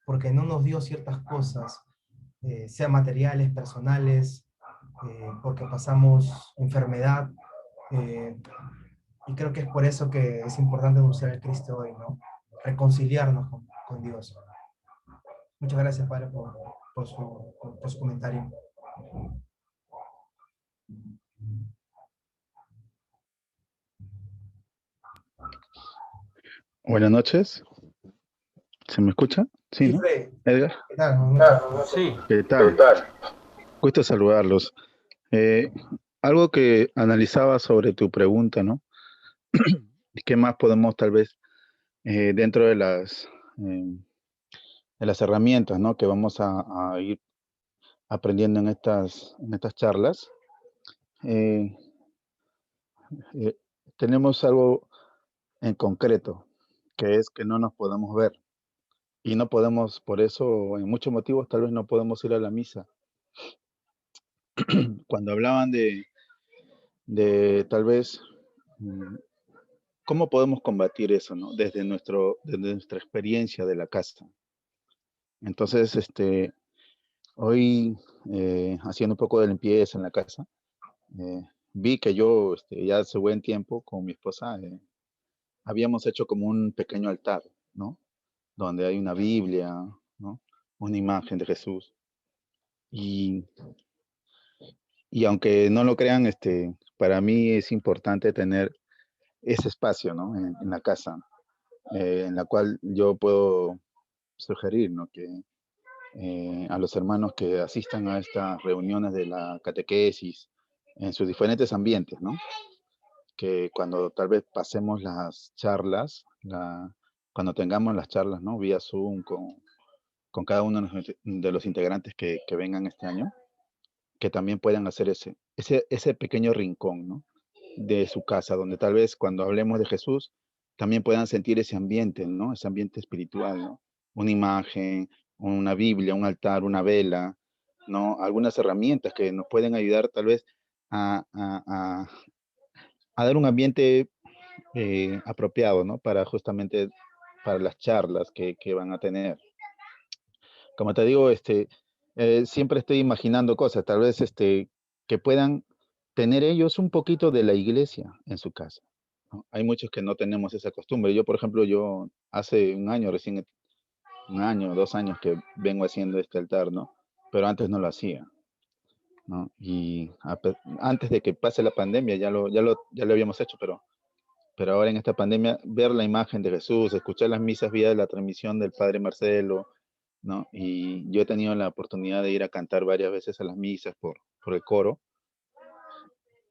[SPEAKER 3] porque no nos dio ciertas cosas, sean materiales, personales, porque pasamos enfermedad. eh, y creo que es por eso que es importante anunciar el Cristo hoy, ¿no? Reconciliarnos con Dios. Muchas gracias, Padre, por su comentario.
[SPEAKER 5] Buenas noches. ¿Se me escucha? Sí,
[SPEAKER 3] Sí,
[SPEAKER 5] ¿no?
[SPEAKER 3] Fred,
[SPEAKER 5] Edgar,
[SPEAKER 3] ¿qué tal?
[SPEAKER 2] Sí,
[SPEAKER 5] ¿qué tal? Gusto saludarlos. Eh, Algo que analizaba sobre tu pregunta, ¿no? ¿Qué más podemos tal vez dentro de las herramientas, ¿no? Que vamos a ir aprendiendo en estas charlas? Eh, eh, Tenemos algo en concreto, que es que no nos podemos ver. Y no podemos, por eso, en muchos motivos, tal vez no podemos ir a la misa. Cuando hablaban de tal vez, mm, ¿cómo podemos combatir eso, no? Desde nuestra experiencia de la casa. Entonces, hoy, haciendo un poco de limpieza en la casa, vi que yo, ya hace buen tiempo con mi esposa, habíamos hecho como un pequeño altar, ¿no? Donde hay una Biblia, ¿no? Una imagen de Jesús. Y, y aunque no lo crean, para mí es importante tener ese espacio, ¿no? En la casa, en la cual yo puedo sugerir, ¿no? Que a los hermanos que asistan a estas reuniones de la catequesis en sus diferentes ambientes, ¿no? Que cuando tal vez pasemos las charlas, cuando tengamos las charlas, ¿no? Vía Zoom con cada uno de los integrantes que vengan este año, que también puedan hacer ese pequeño rincón, ¿no? De su casa, donde tal vez cuando hablemos de Jesús, también puedan sentir ese ambiente, ¿no? Ese ambiente espiritual, ¿no? Una imagen, una Biblia, un altar, una vela, ¿no? Algunas herramientas que nos pueden ayudar tal vez a, a- a- a dar un ambiente apropiado, ¿no? Para justamente para las charlas que van a tener. Como te digo, siempre estoy imaginando cosas, tal vez que puedan tener ellos un poquito de la iglesia en su casa, ¿no? Hay muchos que no tenemos esa costumbre. Yo, por ejemplo, yo hace un año, recién, un año, 2 años que vengo haciendo este altar, ¿no? Pero antes no lo hacía, ¿no? Y antes de que pase la pandemia ya lo habíamos hecho, pero ahora en esta pandemia, ver la imagen de Jesús, escuchar las misas vía la transmisión del Padre Marcelo, ¿no? Y yo he tenido la oportunidad de ir a cantar varias veces a las misas por el coro.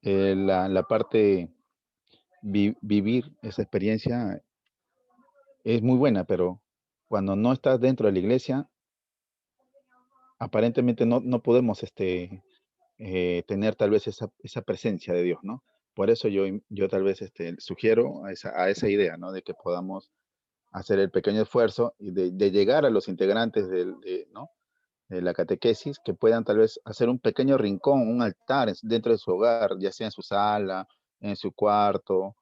[SPEAKER 5] La parte, vivir esa experiencia es muy buena, pero cuando no estás dentro de la iglesia, aparentemente no podemos tener tal vez esa presencia de Dios, ¿no? Por eso yo tal vez sugiero a esa idea, ¿no? De que podamos hacer el pequeño esfuerzo y de llegar a los integrantes ¿no? de la catequesis, que puedan tal vez hacer un pequeño rincón, un altar dentro de su hogar, ya sea en su sala, en su cuarto,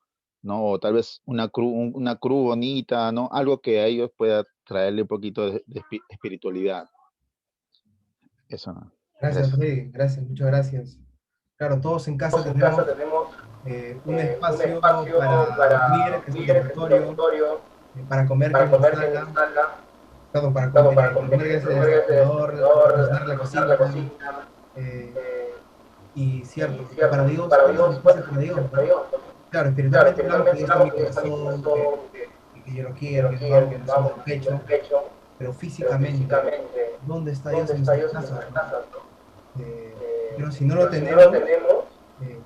[SPEAKER 5] ¿no? O tal vez una cruz bonita, ¿no? Algo que a ellos pueda traerle un poquito de espiritualidad. Eso, ¿no?
[SPEAKER 3] Gracias,
[SPEAKER 5] Gracias.
[SPEAKER 3] Freddy. Gracias, muchas gracias. Claro, todos en casa
[SPEAKER 2] En casa
[SPEAKER 3] tenemos
[SPEAKER 2] tenemos
[SPEAKER 3] un
[SPEAKER 2] un
[SPEAKER 3] espacio
[SPEAKER 2] espacio
[SPEAKER 3] para dormir,
[SPEAKER 2] para
[SPEAKER 3] que es el
[SPEAKER 2] dormir, que es el
[SPEAKER 3] dormitorio,
[SPEAKER 2] dormitorio,
[SPEAKER 3] para comer, que
[SPEAKER 2] para
[SPEAKER 3] es la
[SPEAKER 2] comer, que es la
[SPEAKER 3] sala,
[SPEAKER 2] sala,
[SPEAKER 3] perdón,
[SPEAKER 2] todo para
[SPEAKER 3] para comer, que es el
[SPEAKER 2] comer, que es el
[SPEAKER 3] comedor, para
[SPEAKER 2] comedor,
[SPEAKER 3] cocinar, la
[SPEAKER 2] cocinar la
[SPEAKER 3] cocina.
[SPEAKER 2] cocina.
[SPEAKER 3] eh,
[SPEAKER 2] eh,
[SPEAKER 3] y
[SPEAKER 2] y
[SPEAKER 3] cierto, para
[SPEAKER 2] cierto,
[SPEAKER 3] Dios,
[SPEAKER 2] para
[SPEAKER 3] ¿cuál es el
[SPEAKER 2] Dios, ¿cuál
[SPEAKER 3] espacio
[SPEAKER 2] es el
[SPEAKER 3] para Dios,
[SPEAKER 2] espacio para
[SPEAKER 3] no?
[SPEAKER 2] Dios?
[SPEAKER 3] Claro,
[SPEAKER 2] Claro,
[SPEAKER 3] espiritualmente hablamos que
[SPEAKER 2] espiritualmente
[SPEAKER 3] Dios está en
[SPEAKER 2] hablamos
[SPEAKER 3] mi
[SPEAKER 2] que Dios está en mi
[SPEAKER 3] corazón,
[SPEAKER 2] corazón,
[SPEAKER 3] que yo lo
[SPEAKER 2] que
[SPEAKER 3] quiero,
[SPEAKER 2] lo
[SPEAKER 3] que lo
[SPEAKER 2] quiero,
[SPEAKER 3] amo,
[SPEAKER 2] que
[SPEAKER 3] que lo
[SPEAKER 2] lo
[SPEAKER 3] siento
[SPEAKER 2] amo,
[SPEAKER 3] en el
[SPEAKER 2] que está en el
[SPEAKER 3] pecho,
[SPEAKER 2] pecho,
[SPEAKER 3] pero
[SPEAKER 2] pero
[SPEAKER 3] físicamente,
[SPEAKER 2] físicamente,
[SPEAKER 3] ¿dónde está Dios
[SPEAKER 2] ¿dónde
[SPEAKER 3] en
[SPEAKER 2] está
[SPEAKER 3] nuestras
[SPEAKER 2] Dios en
[SPEAKER 3] casas,
[SPEAKER 2] nuestras
[SPEAKER 3] no?
[SPEAKER 2] casas? ¿No?
[SPEAKER 3] Pero si no lo
[SPEAKER 2] Pero si no lo
[SPEAKER 3] tenemos,
[SPEAKER 2] tenemos,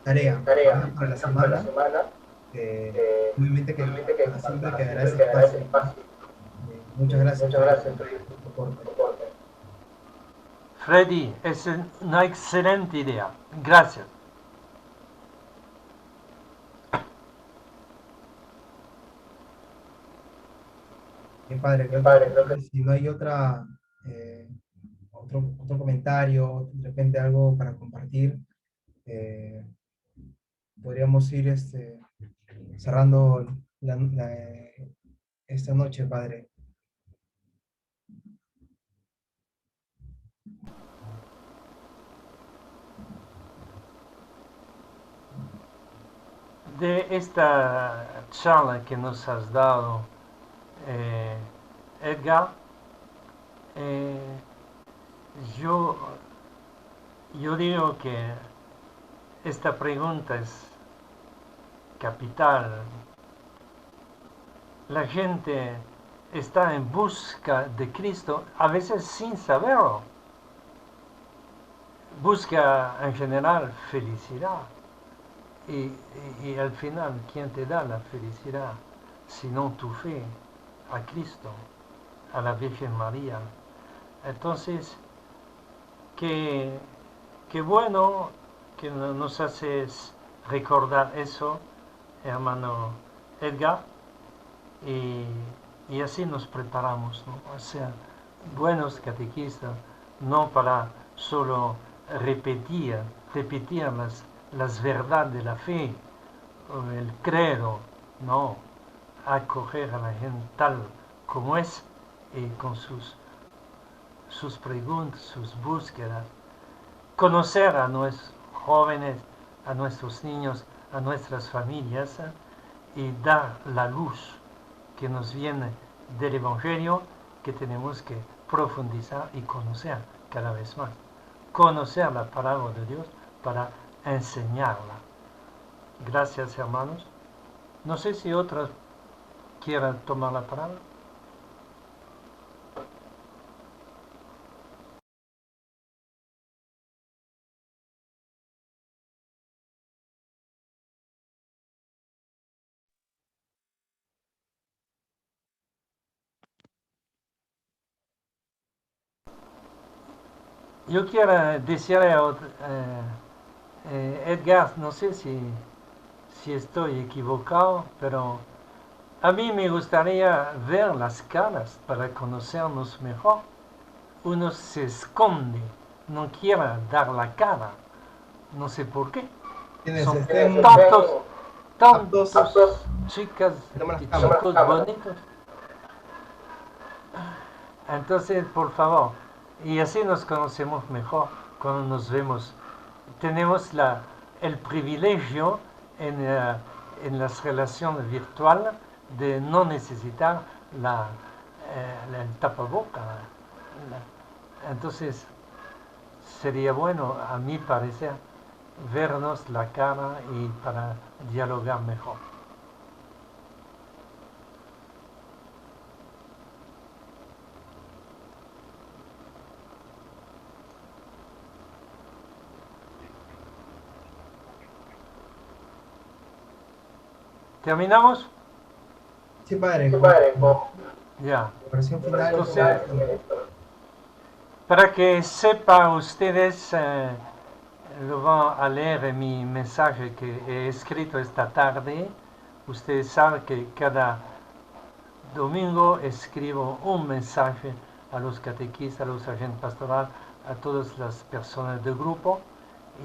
[SPEAKER 3] tarea
[SPEAKER 2] tarea
[SPEAKER 3] para la
[SPEAKER 2] para la
[SPEAKER 3] semana,
[SPEAKER 2] semana,
[SPEAKER 3] obviamente que
[SPEAKER 2] obviamente que
[SPEAKER 3] para siempre
[SPEAKER 2] para
[SPEAKER 3] quedará
[SPEAKER 2] siempre
[SPEAKER 3] ese
[SPEAKER 2] quedará ese
[SPEAKER 3] espacio.
[SPEAKER 2] espacio.
[SPEAKER 3] Muchas gracias,
[SPEAKER 2] Muchas
[SPEAKER 3] Freddy,
[SPEAKER 2] gracias, Freddy,
[SPEAKER 3] por tu aporte.
[SPEAKER 2] por tu aporte. Freddy, es una excelente idea. Gracias.
[SPEAKER 3] Bien, padre,
[SPEAKER 2] Qué
[SPEAKER 3] creo que
[SPEAKER 2] padre, creo que
[SPEAKER 3] si no hay eh, otro comentario, de repente algo para compartir, eh, podríamos ir cerrando esta noche, padre.
[SPEAKER 2] de esta charla que nos has dado, eh, Edgar, eh, yo, yo digo que esta pregunta es capital. La gente está en busca de Cristo, a veces sin saberlo. Busca en general felicidad. Y, y al final, ¿quién te da la felicidad? Sino tu fe a Cristo, a la Virgen María. Entonces, qué, qué bueno que nos haces recordar eso, hermano Edgar, y, y así nos preparamos, ¿no? A ser buenos catequistas, no para solo repetir las verdades de la fe, o el credo, no, acoger a la gente tal como es y con sus preguntas, sus búsquedas, conocer a nuestros jóvenes, a nuestros niños, a nuestras familias y dar la luz que nos viene del Evangelio que tenemos que profundizar y conocer cada vez más. Conocer la palabra de Dios para enseñarla. Gracias, hermanos. No sé si otros quieran tomar la palabra. Yo quiero decir a Edgar, no sé si estoy equivocado, pero a mí me gustaría ver las caras para conocernos mejor. Uno se esconde, no quiere dar la cara, no sé por qué.
[SPEAKER 3] Quienes
[SPEAKER 2] Son
[SPEAKER 3] estén
[SPEAKER 2] tantos
[SPEAKER 3] aptos,
[SPEAKER 2] chicas
[SPEAKER 3] tenemos
[SPEAKER 2] y
[SPEAKER 3] las cámaras.
[SPEAKER 2] chicos bonitos. Entonces, por favor, y así nos conocemos mejor cuando nos vemos. Tenemos el privilegio en las relaciones virtuales de no necesitar el tapaboca. Entonces, sería bueno, a mi parecer, vernos la cara y para dialogar mejor. ¿Terminamos?
[SPEAKER 3] Sí, padre.
[SPEAKER 2] Ya.
[SPEAKER 3] Versión final.
[SPEAKER 2] Entonces, para que sepan ustedes, lo van a leer en mi mensaje que he escrito esta tarde. Ustedes saben que cada domingo escribo un mensaje a los catequistas, a los agentes pastorales, a todas las personas del grupo,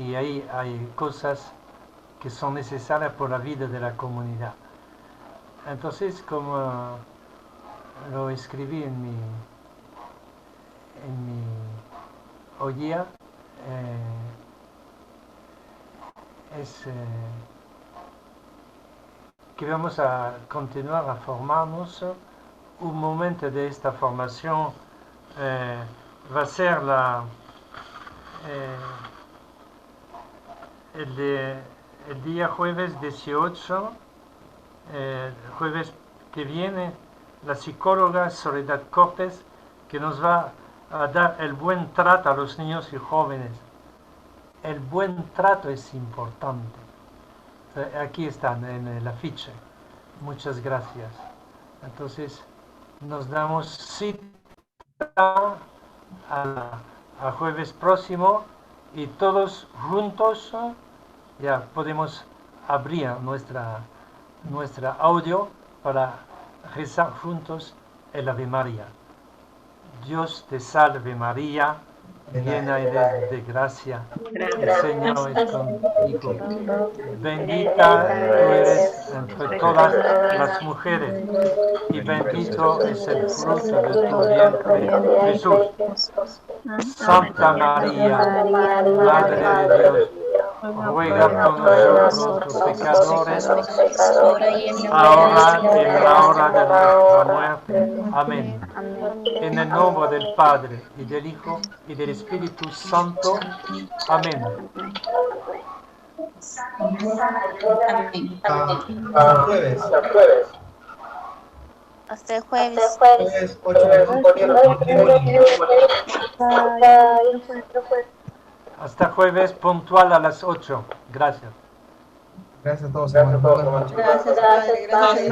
[SPEAKER 2] y ahí hay cosas que son necesarias por la vida de la comunidad. Entonces, como lo escribí en mi hoguía, es que vamos a continuar a formarnos. Un momento de esta formación va a ser el día jueves 18, jueves que viene, la psicóloga Soledad Cortés, que nos va a dar el buen trato a los niños y jóvenes. El buen trato es importante. Aquí están en el afiche. Muchas gracias. Entonces, nos damos cita a jueves próximo y todos juntos ya podemos abrir nuestra audio para rezar juntos el Ave María. Dios te salve María, llena eres de gracia, el Señor es contigo. Bendita tú eres entre todas las mujeres y bendito es el fruto de tu vientre, Jesús. Santa María, Madre de Dios, ruega por nosotros los pecadores, ahora y en la hora de nuestra muerte. Amén. En el nombre del Padre, y del Hijo, y del Espíritu Santo. Amén.
[SPEAKER 3] Jueves.
[SPEAKER 6] Hasta el jueves.
[SPEAKER 3] Jueves 8 de julio.
[SPEAKER 2] Hasta jueves puntual a las 8. Gracias.
[SPEAKER 3] Gracias a todos, hermanos. Buenas noches.
[SPEAKER 6] Gracias, padre. Gracias,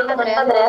[SPEAKER 1] Andrea.
[SPEAKER 6] Andrea.